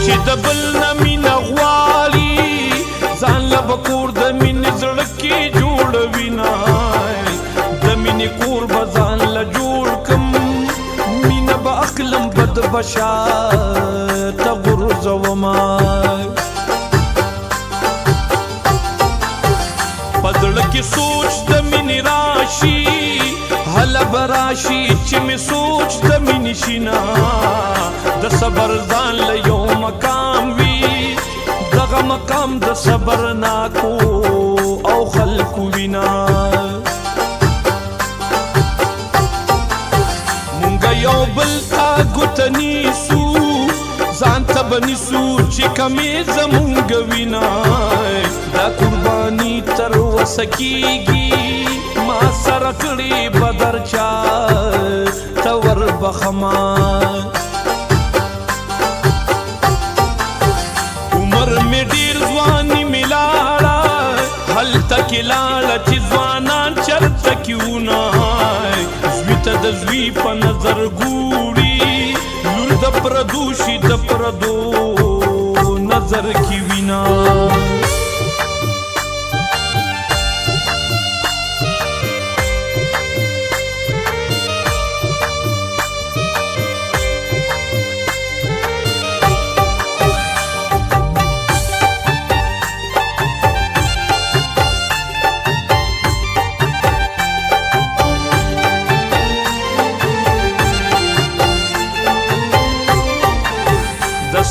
چې د بل نه مینه غواړي ځان له به کور د مینې زړه کې جوړوینه د مینې کور به ځان له جوړ کم مینه به اخلم بد بشا ته غورځومه په زړه کې سوچ د مینې راشي هله به راشي چې مې سوچ د مینې شینه د صبر ځان له یو مقام وي دغه مقام د صبر ناکو او خلکو وینا مونږ یو بل ته ګوته نیسو ځان ته به نیسو چې کمې زمونږ وینا دا قرباني تر وسه کېږي ما سره کړي بدر چا ته وربخما عمر مې ډېر ځواني مې لاړه هلته کې لاړه چې ځوانان چرته کې ونای زوی ته د زوی په نظر ګوري لور د پردو شي د پردو نظر کې وینا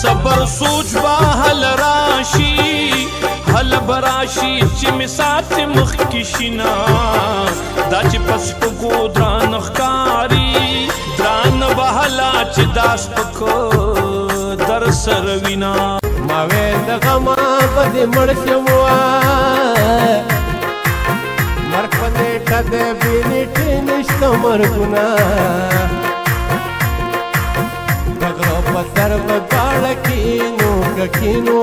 صبر سوچ با حل راشي حل براشي چې می سات مخ کې شینا دا چې پس پکو دران ښکاری دران بهلا چې داس پکو در سر وینا ما وې د غما په مړ شموا مر په کده بینټ نشته مرګنا دغه په سر په کینو